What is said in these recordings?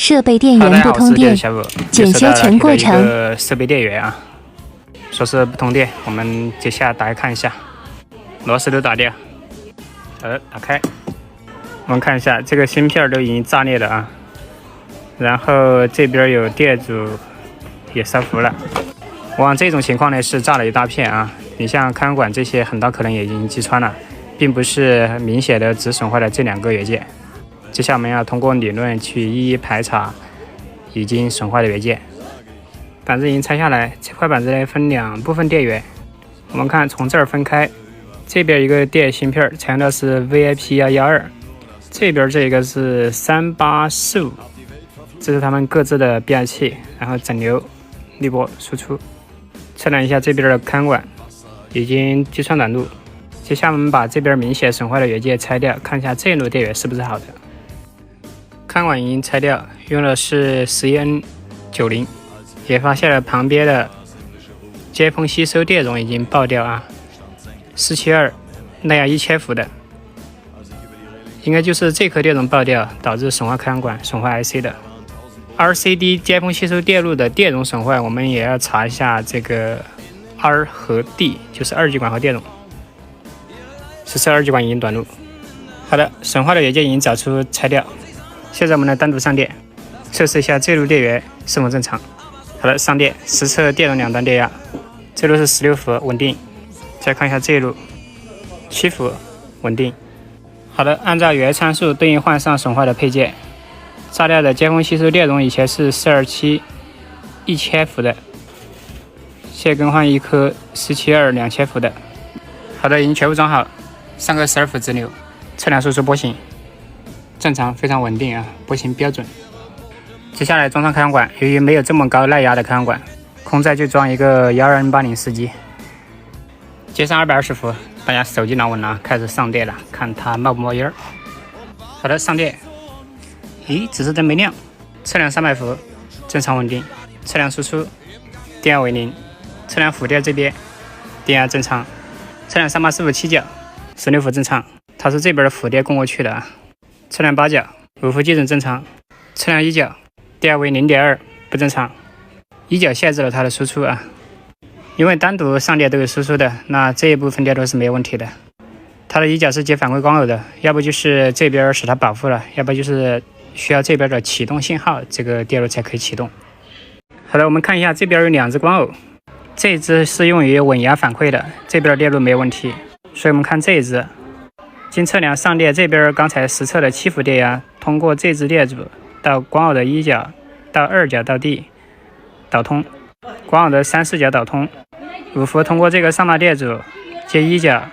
设备电源不通电，检修全过程。设备电源啊，说是不通电，我们接下来打开看一下，螺丝都打掉，打开，我们看一下这个芯片都已经炸裂了啊，然后这边有电阻也烧糊了，往往这种情况呢是炸了一大片啊，你像开关这些很大可能也已经击穿了，并不是明显的只损坏了这2个元件。接下来我们要通过理论去一一排查已经损坏的元件。板子已经拆下来，这块板子呢分2部分电源，我们看从这儿分开，这边一个电芯片采用的是 VIP112，这边这个是3845，这是它们各自的变压器，然后整流滤波输出。测量一下这边的看管已经击穿短路，接下来我们把这边明显损坏的元件拆掉，看一下这一路电源是不是好的。看管已经拆掉，用的是 11N90， 也发现了旁边的接缝吸收电容已经爆掉啊，472耐压1000伏的，应该就是这颗电容爆掉导致损坏看管、损坏 IC 的。RCD 接缝吸收电路的电容损坏，我们也要查一下这个 R 和 D， 就是二极管和电容。14二极管已经短路。好的，损坏的元件已经找出拆掉。现在我们来单独上电，测试一下这路电源是否正常。好的，上电，实测电容2端电压，这路是16伏，稳定。再看一下这路，7伏，稳定。好的，按照原参数对应换上损坏的配件。炸掉的接缝吸收电容以前是427 1000伏的，现在更换一颗472 2000伏的。好的，已经全部装好，上个12伏直流，测量输出波形正常，非常稳定啊，波形标准。接下来装上开关管，由于没有这么高耐压的开关管，空载就装一个12080司机，接上220伏，大家手机拿稳了，开始上电了，看它冒不冒烟。好的，上电。咦，指示灯没亮，测量300伏，正常稳定。测量输出，电压为0。测量辅电这边，电压正常。测量3845七角，16伏正常，它是这边的辅电供过去的啊。测量8角，5伏基准正常。测量1角，电压为 0.2， 不正常。1角限制了它的输出啊，因为单独上电都有输出的，那这一部分电路是没有问题的。它的1角是接反馈光耦的，要不就是这边使它保护了，要不就是需要这边的启动信号，这个电路才可以启动。好的，我们看一下这边有2只光耦，这一只是用于稳压反馈的，这边的电路没有问题，所以我们看这一只。经测量上电，这边刚才实测的7伏电压，通过这只电阻到光耦的1角到2角到 D 导通，光耦的3、4角导通，5伏通过这个上大电阻接1角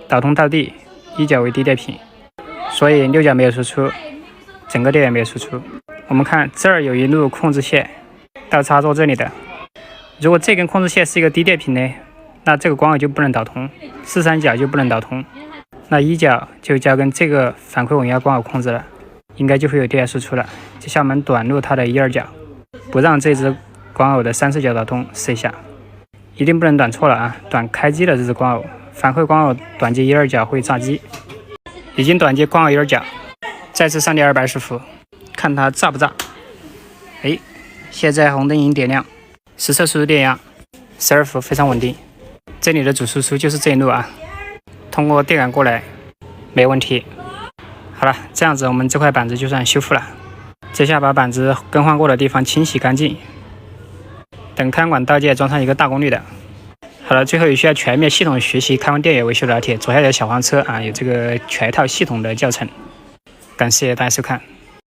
导通到 D， 1角为低电频，所以6角没有输出。整个电源没有输出。我们看这儿有一路控制线到插座这里的，如果这根控制线是一个低电频呢，那这个光耦就不能导通，4、3角就不能导通，那1角就交跟这个反馈稳压光耦控制了，应该就会有电压输出了。接下来我们短路它的1、2角，不让这只光耦的3、4角导通，试一下，一定不能短错了啊！短开机的这只光耦，反馈光耦短接1、2角会炸机，已经短接光耦1、2角。再次上电220伏，看它炸不炸。哎，现在红灯已经点亮，实测输出电压12伏，非常稳定。这里的主输出就是这一路啊，通过电感过来，没问题。好了，这样子我们这块板子就算修复了。接下来把板子更换过的地方清洗干净，等开关道件装上一个大功率的。好了，最后有需要全面系统学习开关电源维修的老铁，左下角小黄车啊有这个全套系统的教程。感谢大家收看。